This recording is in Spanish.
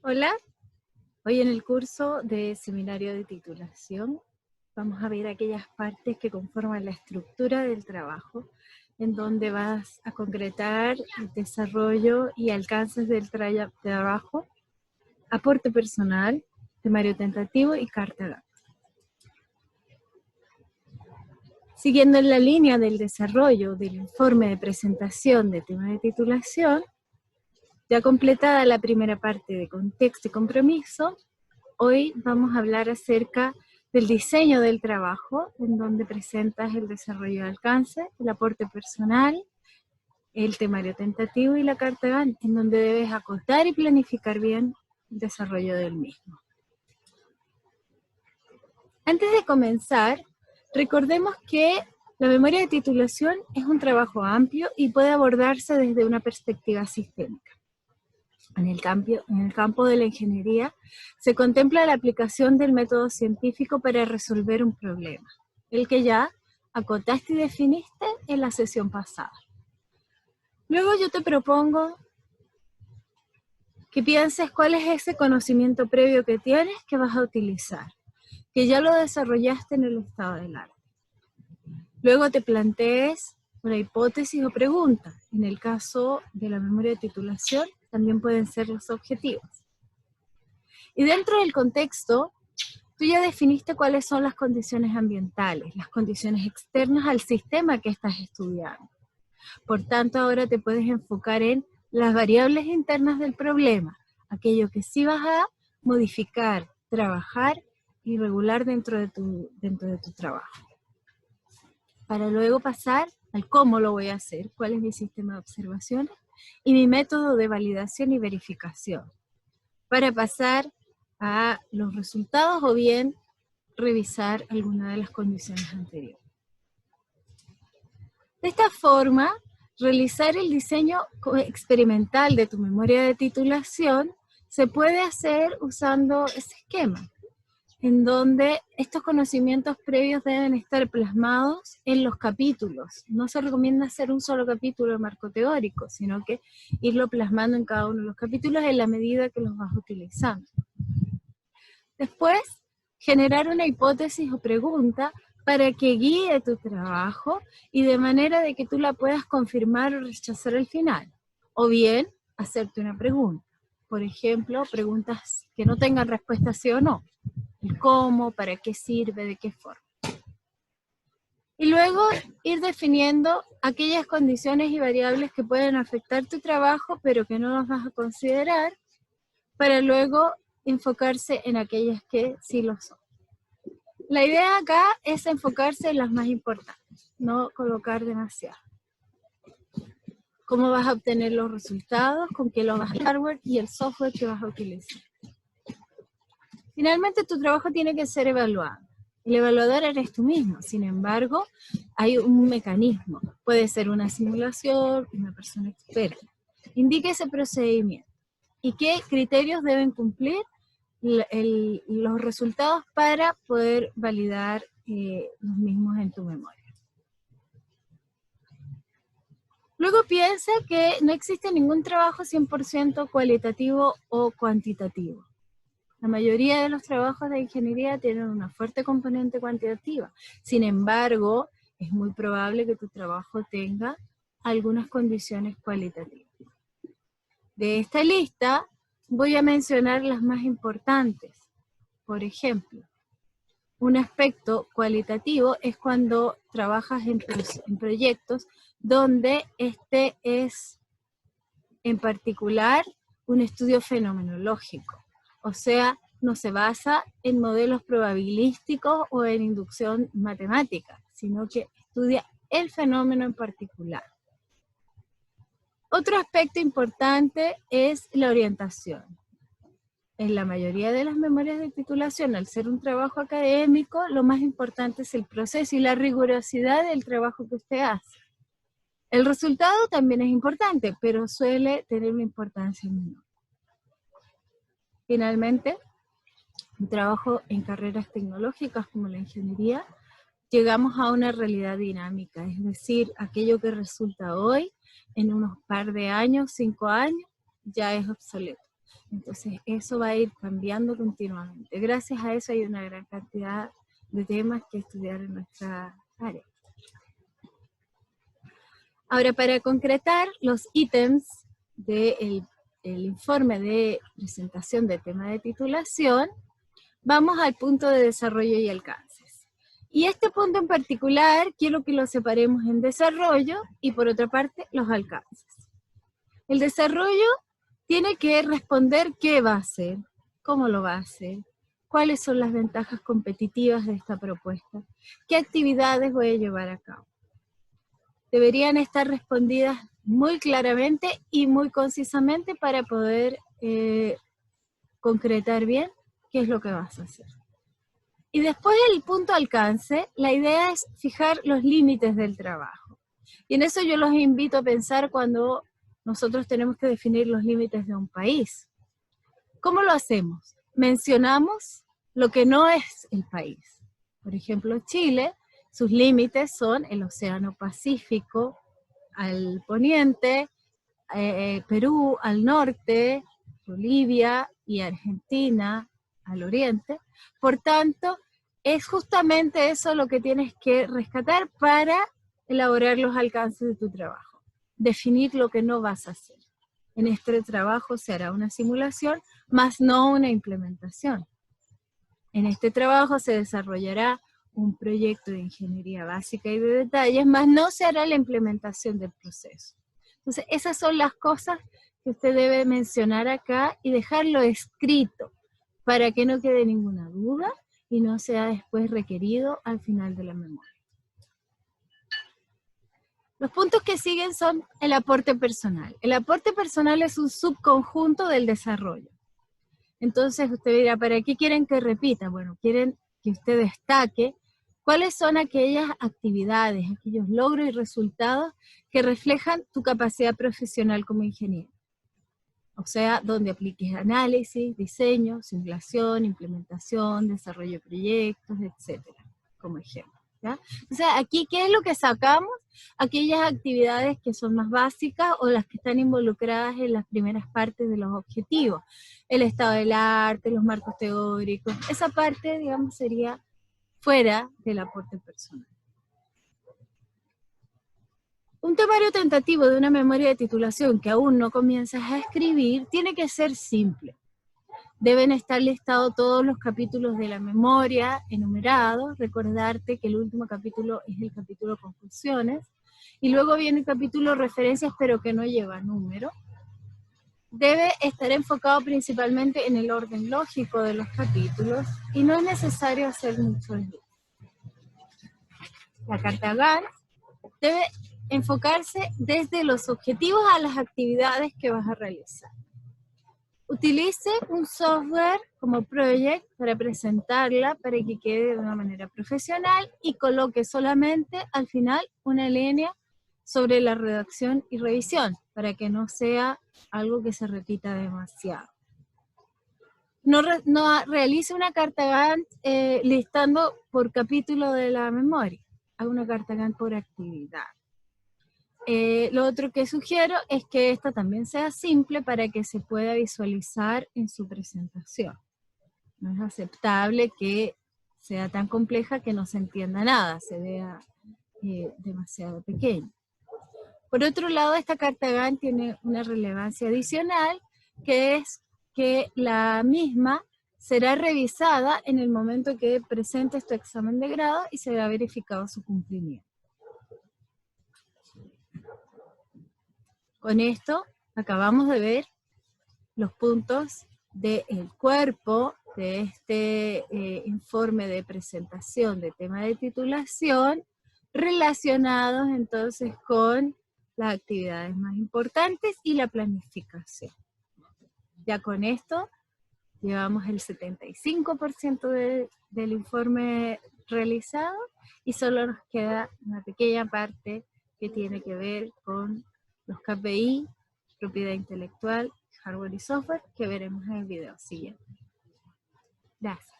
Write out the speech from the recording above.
Hola, hoy en el curso de seminario de titulación vamos a ver aquellas partes que conforman la estructura del trabajo, en donde vas a concretar el desarrollo y alcances del trabajo, aporte personal, temario tentativo y carta gancho. Siguiendo en la línea del desarrollo del informe de presentación de tema de titulación, ya completada la primera parte de contexto y compromiso, hoy vamos a hablar acerca del diseño del trabajo, en donde presentas el desarrollo de alcance, el aporte personal, el temario tentativo y la carta gancho, en donde debes acotar y planificar bien el desarrollo del mismo. Antes de comenzar, recordemos que la memoria de titulación es un trabajo amplio y puede abordarse desde una perspectiva sistémica. En el campo de la ingeniería se contempla la aplicación del método científico para resolver un problema, el que ya acotaste y definiste en la sesión pasada. Luego yo te propongo que pienses cuál es ese conocimiento previo que tienes que vas a utilizar, que ya lo desarrollaste en el estado del arte. Luego te plantees una hipótesis o pregunta. En el caso de la memoria de titulación, también pueden ser los objetivos. Y dentro del contexto, tú ya definiste cuáles son las condiciones ambientales, las condiciones externas al sistema que estás estudiando. Por tanto, ahora te puedes enfocar en las variables internas del problema, aquello que sí vas a modificar, trabajar y regular dentro de tu trabajo. Para luego pasar al cómo lo voy a hacer, cuál es mi sistema de observaciones y mi método de validación y verificación. Para pasar a los resultados o bien revisar alguna de las condiciones anteriores. De esta forma, realizar el diseño experimental de tu memoria de titulación se puede hacer usando ese esquema, en donde estos conocimientos previos deben estar plasmados en los capítulos. No se recomienda hacer un solo capítulo de marco teórico, sino que irlo plasmando en cada uno de los capítulos en la medida que los vas utilizando. Después, generar una hipótesis o pregunta para que guíe tu trabajo y de manera de que tú la puedas confirmar o rechazar al final. O bien, hacerte una pregunta. Por ejemplo, preguntas que no tengan respuesta sí o no. El cómo, para qué sirve, de qué forma. Y luego ir definiendo aquellas condiciones y variables que pueden afectar tu trabajo, pero que no las vas a considerar, para luego enfocarse en aquellas que sí lo son. La idea acá es enfocarse en las más importantes, no colocar demasiado. Cómo vas a obtener los resultados, con qué lo vas a hacer, el hardware y el software que vas a utilizar. Finalmente tu trabajo tiene que ser evaluado. El evaluador eres tú mismo, sin embargo, hay un mecanismo. Puede ser una simulación, una persona experta. Indique ese procedimiento y qué criterios deben cumplir los resultados para poder validar los mismos en tu memoria. Luego piensa que no existe ningún trabajo 100% cualitativo o cuantitativo. La mayoría de los trabajos de ingeniería tienen una fuerte componente cuantitativa. Sin embargo, es muy probable que tu trabajo tenga algunas condiciones cualitativas. De esta lista, voy a mencionar las más importantes. Por ejemplo, un aspecto cualitativo es cuando trabajas en proyectos donde este es, en particular, un estudio fenomenológico. O sea, no se basa en modelos probabilísticos o en inducción matemática, sino que estudia el fenómeno en particular. Otro aspecto importante es la orientación. En la mayoría de las memorias de titulación, al ser un trabajo académico, lo más importante es el proceso y la rigurosidad del trabajo que usted hace. El resultado también es importante, pero suele tener una importancia menor. Finalmente, un trabajo en carreras tecnológicas como la ingeniería, llegamos a una realidad dinámica, es decir, aquello que resulta hoy, en unos par de años, 5 años, ya es obsoleto. Entonces eso va a ir cambiando continuamente. Gracias a eso hay una gran cantidad de temas que estudiar en nuestra área. Ahora, para concretar los ítems del informe de presentación de tema de titulación, vamos al punto de desarrollo y alcances. Y este punto en particular quiero que lo separemos en desarrollo y por otra parte los alcances. El desarrollo tiene que responder qué va a hacer, cómo lo va a hacer, cuáles son las ventajas competitivas de esta propuesta, qué actividades voy a llevar a cabo. Deberían estar respondidas muy claramente y muy concisamente para poder concretar bien qué es lo que vas a hacer. Y después del punto alcance, la idea es fijar los límites del trabajo. Y en eso yo los invito a pensar cuando nosotros tenemos que definir los límites de un país. ¿Cómo lo hacemos? Mencionamos lo que no es el país. Por ejemplo, Chile, sus límites son el Océano Pacífico al poniente, Perú al norte, Bolivia y Argentina al oriente. Por tanto, es justamente eso lo que tienes que rescatar para elaborar los alcances de tu trabajo. Definir lo que no vas a hacer. En este trabajo se hará una simulación, más no una implementación. En este trabajo se desarrollará un proyecto de ingeniería básica y de detalles, más no se hará la implementación del proceso. Entonces, esas son las cosas que usted debe mencionar acá y dejarlo escrito para que no quede ninguna duda y no sea después requerido al final de la memoria. Los puntos que siguen son el aporte personal. El aporte personal es un subconjunto del desarrollo. Entonces usted dirá, ¿para qué quieren que repita? Bueno, quieren que usted destaque cuáles son aquellas actividades, aquellos logros y resultados que reflejan tu capacidad profesional como ingeniero. O sea, donde apliques análisis, diseño, simulación, implementación, desarrollo de proyectos, etcétera, como ejemplo. ¿Ya? O sea, aquí, ¿qué es lo que sacamos? Aquellas actividades que son más básicas o las que están involucradas en las primeras partes de los objetivos. El estado del arte, los marcos teóricos, esa parte, digamos, sería fuera del aporte personal. Un temario tentativo de una memoria de titulación que aún no comienzas a escribir tiene que ser simple. Deben estar listados todos los capítulos de la memoria, enumerados, recordarte que el último capítulo es el capítulo conclusiones, y luego viene el capítulo referencias pero que no lleva número. Debe estar enfocado principalmente en el orden lógico de los capítulos y no es necesario hacer mucho lío. La carta Gantt debe enfocarse desde los objetivos a las actividades que vas a realizar. Utilice un software como Project para presentarla para que quede de una manera profesional y coloque solamente al final una línea sobre la redacción y revisión para que no sea algo que se repita demasiado. No realice una carta Gantt listando por capítulo de la memoria, haga una carta Gantt por actividad. Lo otro que sugiero es que esta también sea simple para que se pueda visualizar en su presentación. No es aceptable que sea tan compleja que no se entienda nada, se vea demasiado pequeño. Por otro lado, esta carta Gantt tiene una relevancia adicional, que es que la misma será revisada en el momento que presentes tu examen de grado y se verá verificado su cumplimiento. Con esto acabamos de ver los puntos del cuerpo de este informe de presentación de tema de titulación relacionados entonces con las actividades más importantes y la planificación. Ya con esto llevamos el 75% del informe realizado y solo nos queda una pequeña parte que tiene que ver con los KPI, propiedad intelectual, hardware y software, que veremos en el video siguiente. Gracias.